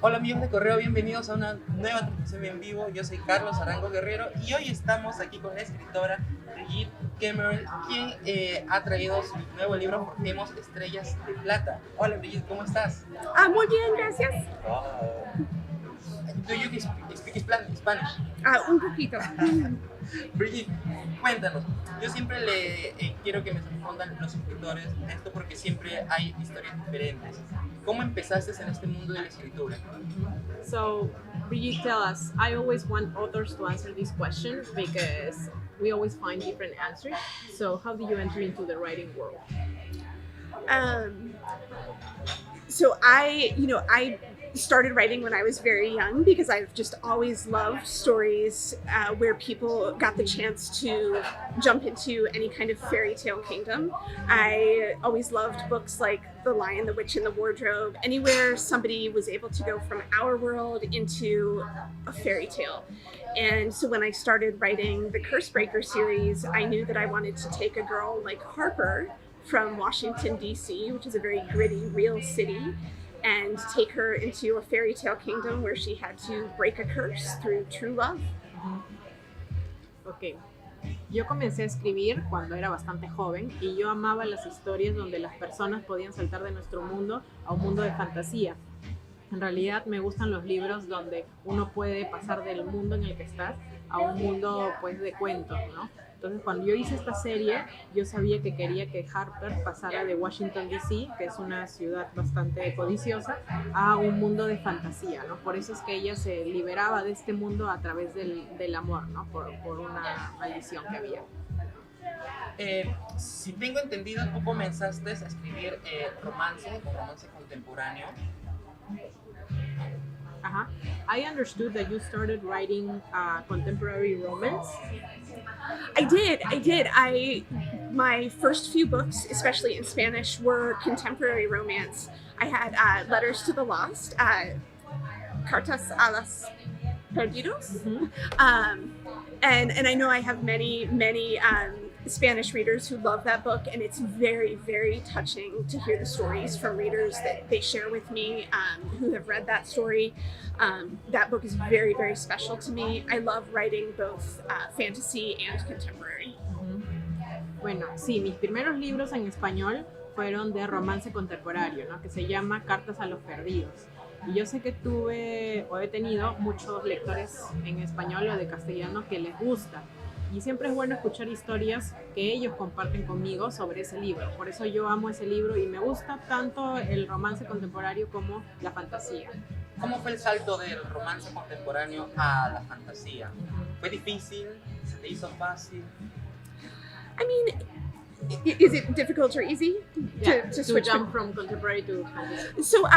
Hola amigos de Correo, bienvenidos a una nueva transmisión en vivo. Yo soy Carlos Arango Guerrero y hoy estamos aquí con la escritora Brigid Kemmerer, quien ha traído su nuevo libro Forjemos Estrellas de Plata. Hola Brigid, ¿cómo estás? Muy bien, gracias. Do you speak Spanish? Un poquito. Brigid, cuéntanos. Yo siempre quiero que me respondan los escritores esto porque siempre hay historias diferentes. ¿Cómo empezaste en este mundo de la escritura? So, Brigid, tell us. I always want authors to answer this question because we always find different answers. So, how did you enter into the writing world? So I started writing when I was very young because I've just always loved stories where people got the chance to jump into any kind of fairy tale kingdom. I always loved books like The Lion, the Witch, and the Wardrobe, anywhere somebody was able to go from our world into a fairy tale. And so when I started writing the Cursebreaker series, I knew that I wanted to take a girl like Harper from Washington, D.C., which is a very gritty, real city, and take her into a fairy tale kingdom where she had to break a curse through true love. Ok. Yo comencé a escribir cuando era bastante joven y yo amaba las historias donde las personas podían saltar de nuestro mundo a un mundo de fantasía. En realidad me gustan los libros donde uno puede pasar del mundo en el que estás a un mundo pues de cuentos, ¿no? Entonces cuando yo hice esta serie yo sabía que quería que Harper pasara de Washington D.C., que es una ciudad bastante codiciosa, a un mundo de fantasía, ¿no? Por eso es que ella se liberaba de este mundo a través del amor, ¿no? Por una maldición que había. Si tengo entendido, tú comenzaste a escribir romance contemporáneo. Uh-huh. I understood that you started writing contemporary romance. I did. My first few books, especially in Spanish, were contemporary romance. I had Letters to the Lost, Cartas a los Perdidos, and I know I have many Spanish readers who love that book, and it's very, very touching to hear the stories from readers that they share with me who have read that story. That book is very, very special to me. I love writing both fantasy and contemporary. Bueno, sí, mis primeros libros en español fueron de romance contemporáneo, ¿no? Que se llama Cartas a los Perdidos. Y yo sé que tuve o he tenido muchos lectores en español o de castellano que les gusta. Y siempre es bueno escuchar historias que ellos comparten conmigo sobre ese libro. Por eso yo amo ese libro y me gusta tanto el romance contemporáneo como la fantasía. ¿Cómo fue el salto del romance contemporáneo a la fantasía? ¿Fue difícil? ¿Se te hizo fácil? I mean, is it difficult or easy to switch jump from contemporary to fantasy? So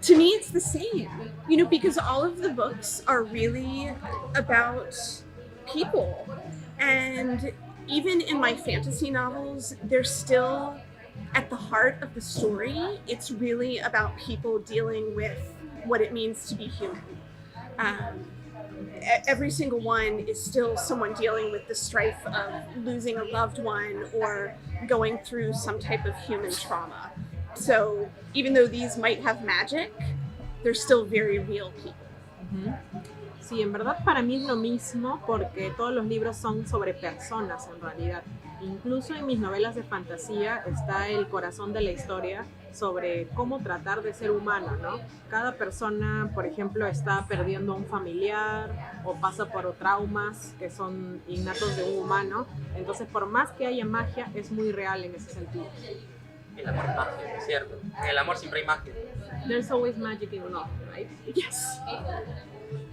to me, it's the same, because all of the books are really about people. And even in my fantasy novels, they're still at the heart of the story. It's really about people dealing with what it means to be human. Every single one is still someone dealing with the strife of losing a loved one or going through some type of human trauma. So even though these might have magic, they're still very real people. Sí, en verdad para mí es lo mismo porque todos los libros son sobre personas en realidad. Incluso en mis novelas de fantasía está el corazón de la historia sobre cómo tratar de ser humano, ¿no? Cada persona, por ejemplo, está perdiendo a un familiar o pasa por traumas que son innatos de un humano. Entonces, por más que haya magia, es muy real en ese sentido. El amor es magia, ¿es cierto? En el amor siempre hay magia. There's always magic in love, right? Yes.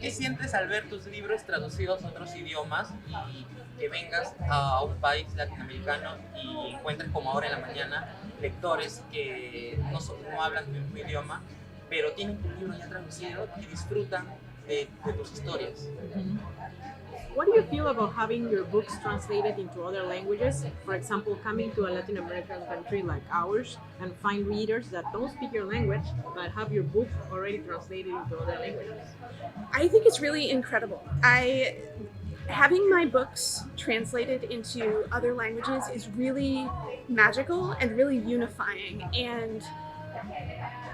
¿Qué sientes al ver tus libros traducidos a otros idiomas y que vengas a un país latinoamericano y encuentres como ahora en la mañana lectores que no hablan tu mismo idioma, pero tienen tu libro ya traducido y disfrutan de tus historias? What do you feel about having your books translated into other languages? For example, coming to a Latin American country like ours and find readers that don't speak your language but have your book already translated into other languages. I think it's really incredible. Having my books translated into other languages is really magical and really unifying. And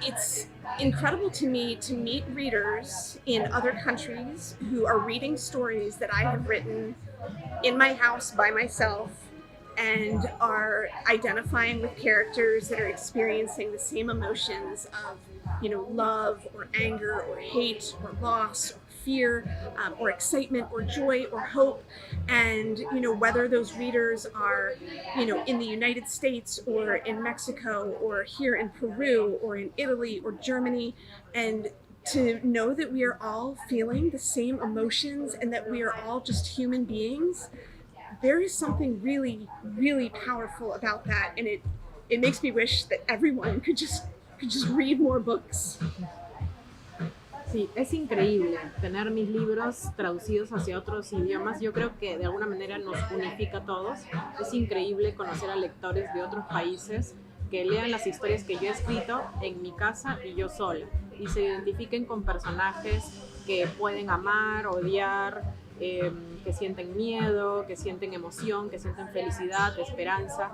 it's incredible to me to meet readers in other countries who are reading stories that I have written in my house by myself and are identifying with characters that are experiencing the same emotions of, love or anger or hate or loss or fear or excitement or joy or hope. And, whether those readers are, in the United States or in Mexico or here in Peru or in Italy or Germany, and to know that we are all feeling the same emotions and that we are all just human beings, there is something really, really powerful about that. And it makes me wish that everyone could just read more books. Sí, es increíble tener mis libros traducidos hacia otros idiomas. Yo creo que de alguna manera nos unifica a todos. Es increíble conocer a lectores de otros países que lean las historias que yo he escrito en mi casa y yo sola, y se identifiquen con personajes que pueden amar, odiar, que sienten miedo, que sienten emoción, que sienten felicidad, esperanza,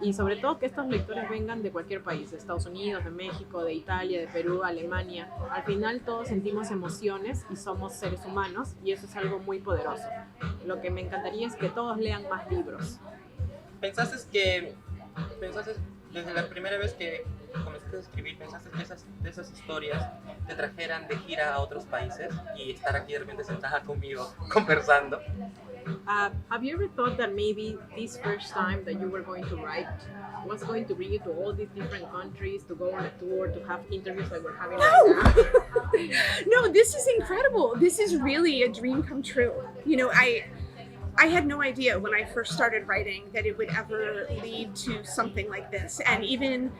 y sobre todo que estos lectores vengan de cualquier país, de Estados Unidos, de México, de Italia, de Perú, Alemania. Al final todos sentimos emociones y somos seres humanos, y eso es algo muy poderoso. Lo que me encantaría es que todos lean más libros. ¿Pensaste desde la primera vez que comenzaste a escribir, pensaste que esas historias te trajeran de gira a otros países y estar aquí de repente sentada conmigo conversando? Have you ever thought that maybe this first time that you were going to write was going to bring you to all these different countries, to go on a tour, to have interviews like we're having right now? No, this is incredible. This is really a dream come true. I had no idea when I first started writing that it would ever lead to something like this. And even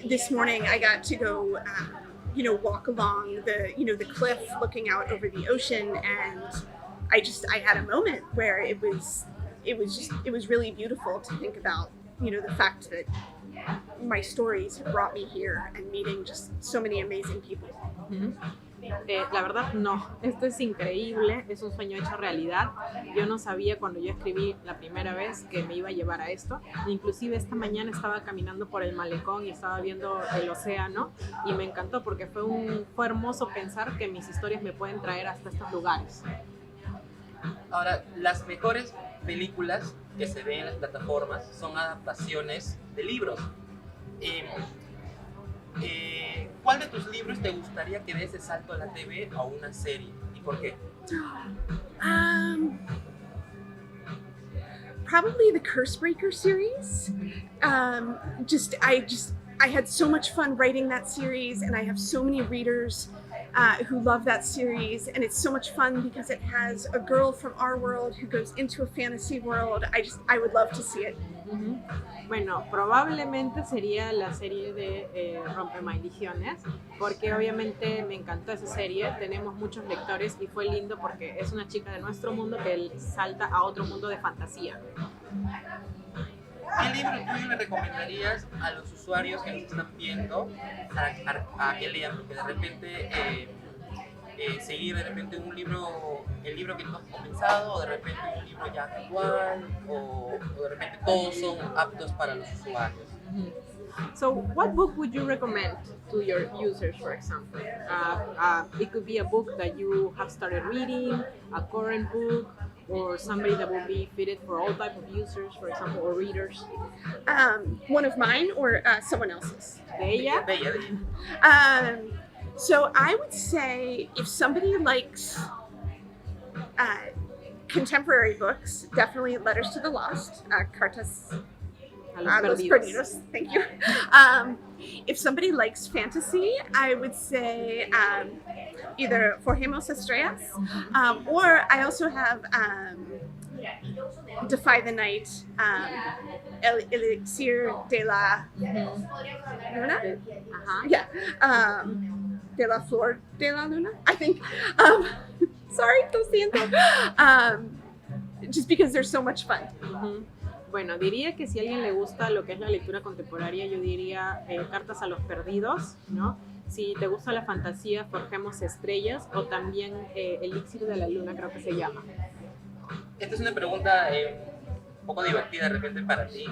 this morning, I got to go, walk along the cliff looking out over the ocean, and I had a moment where it was really beautiful to think about, the fact that my stories have brought me here and meeting just so many amazing people. Mm-hmm. La verdad no, esto es increíble, es un sueño hecho realidad. Yo no sabía cuando yo escribí la primera vez que me iba a llevar a esto. Inclusive esta mañana estaba caminando por el malecón y estaba viendo el océano y me encantó porque fue hermoso pensar que mis historias me pueden traer hasta estos lugares. Ahora, las mejores películas que se ven en las plataformas son adaptaciones de libros. ¿Cuál de tus libros te gustaría que dé ese salto a la TV o a una serie? ¿Y por qué? Probably the Cursebreaker series. I had so much fun writing that series, and I have so many readers who love that series, and it's so much fun because it has a girl from our world who goes into a fantasy world. I would love to see it. Uh-huh. Bueno, probablemente sería la serie de Maldiciones, porque obviamente me encantó esa serie, tenemos muchos lectores y fue lindo porque es una chica de nuestro mundo que salta a otro mundo de fantasía. ¿Qué libro tú le recomendarías a los usuarios que nos están viendo a que lean? Porque de repente seguir de repente el libro que tú has comenzado, o de repente un libro ya actual, o de repente todos son aptos para los usuarios. Mm-hmm. So, what book would you recommend to your users, for example? It could be a book that you have started reading, a current book, or somebody that will be fitted for all type of users, for example, or readers. One of mine or someone else's? De ella. So I would say if somebody likes contemporary books, definitely Letters to the Lost, Cartas A los perdidos. Thank you. If somebody likes fantasy, I would say either Forjemos Estrellas, or I also have Defy the Night, El Elixir de la Luna? Yeah. De la Flor de la Luna, I think. Sorry, lo siento. Just because they're so much fun. Uh-huh. Bueno, diría que si a alguien le gusta lo que es la lectura contemporánea, yo diría Cartas a los Perdidos, ¿no? Si te gusta la fantasía, Forjemos Estrellas, o también Elixir de la Luna, creo que se llama. Esta es una pregunta un poco divertida de repente para ti.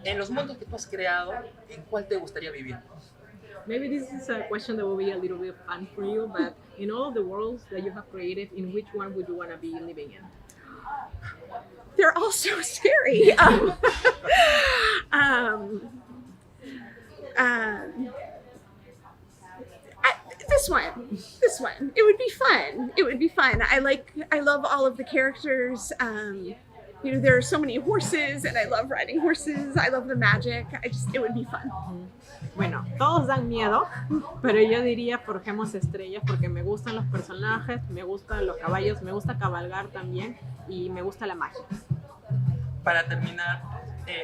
en los mundos que tú has creado, ¿en cuál te gustaría vivir? Maybe this is a question that will be a little bit fun for you, but in all of the worlds that you have created, in which one would you want to be living in? They're all so scary. This one. It would be fun. I love all of the characters. There are so many horses, and I love riding horses. I love the magic. It would be fun. Bueno, todos dan miedo, pero yo diría forjemos estrellas porque me gustan los personajes, me gustan los caballos, me gusta cabalgar también y me gusta la magia. Para terminar,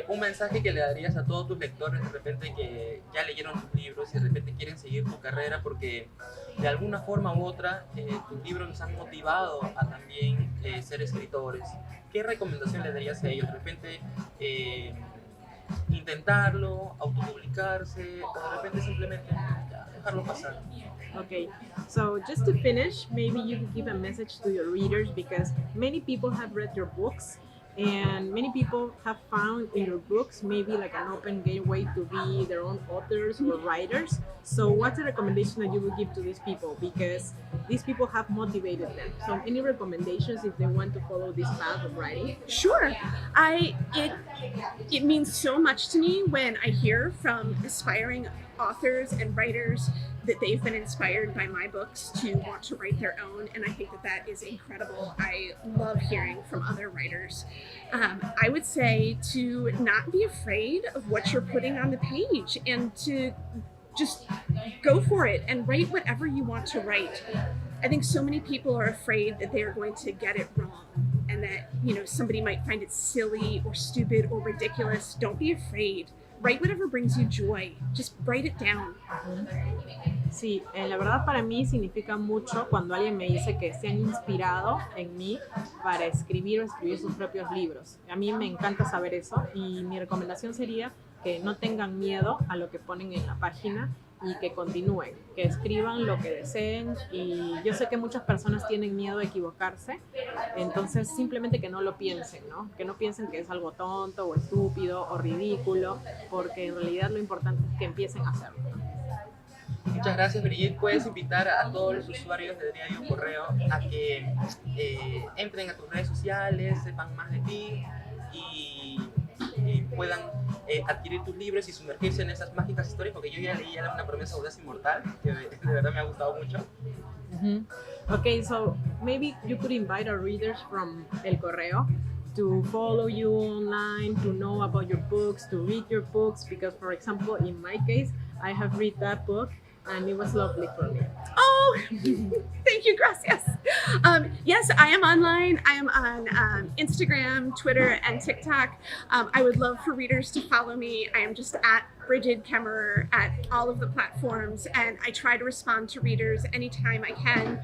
un mensaje que le darías a todos tus lectores de repente que ya leyeron tus libros y de repente quieren seguir tu carrera porque de alguna forma u otra tus libros los han motivado a también ser escritores. ¿Qué recomendación le darías a ellos? De repente intentarlo, autopublicarse o de repente simplemente ya, dejarlo pasar. Okay, so just to finish, maybe you could give a message to your readers because many people have read your books and many people have found in your books maybe like an open gateway to be their own authors or writers. So what's the recommendation that you would give to these people? Because these people have motivated them. So any recommendations if they want to follow this path of writing? Sure. It means so much to me when I hear from aspiring authors and writers that they've been inspired by my books to want to write their own, and I think that is incredible. I love hearing from other writers. I would say to not be afraid of what you're putting on the page and to just go for it and write whatever you want to write. I think so many people are afraid that they are going to get it wrong and that, somebody might find it silly or stupid or ridiculous. Don't be afraid. Write whatever brings you joy. Just write it down. Sí, la verdad para mí significa mucho cuando alguien me dice que se han inspirado en mí para escribir o escribir sus propios libros. A mí me encanta saber eso y mi recomendación sería que no tengan miedo a lo que ponen en la página y que continúen, que escriban lo que deseen y yo sé que muchas personas tienen miedo a equivocarse, entonces simplemente que no lo piensen, ¿no? Que no piensen que es algo tonto o estúpido o ridículo, porque en realidad lo importante es que empiecen a hacerlo. Muchas gracias, Brigid. Puedes invitar a todos los usuarios de Diario Correo a que entren a tus redes sociales, sepan más de ti y puedan adquirir tus libros y sumergirse en esas mágicas historias, porque yo ya leí Una promesa audaz inmortal, que de verdad me ha gustado mucho. Okay, so maybe you could invite our readers from El Correo to follow you online, to know about your books, to read your books, because for example, in my case, I have read that book and it was lovely for me. Oh, thank you, gracias. Yes, I am online. I am on Instagram, Twitter, and TikTok. I would love for readers to follow me. I am just at Brigid Kemmerer at all of the platforms, and I try to respond to readers anytime I can.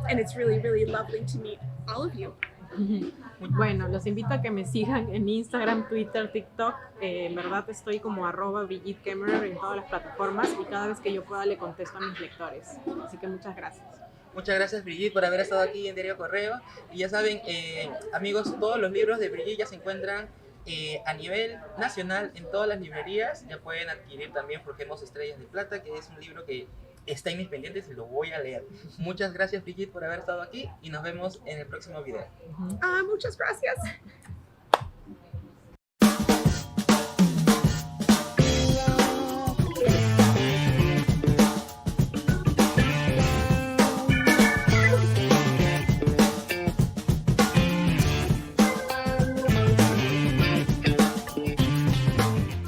And it's really, really lovely to meet all of you. Bueno, los invito a que me sigan en Instagram, Twitter, TikTok. En verdad estoy como @Brigid Kemmerer en todas las plataformas y cada vez que yo pueda le contesto a mis lectores. Así que muchas gracias. Muchas gracias, Brigid, por haber estado aquí en Diario Correo. Y ya saben, amigos, todos los libros de Brigid ya se encuentran a nivel nacional en todas las librerías. Ya pueden adquirir también Forjemos Estrellas de Plata, que es un libro que está en mis pendientes y lo voy a leer. Muchas gracias, Brigid, por haber estado aquí y nos vemos en el próximo video. Muchas gracias.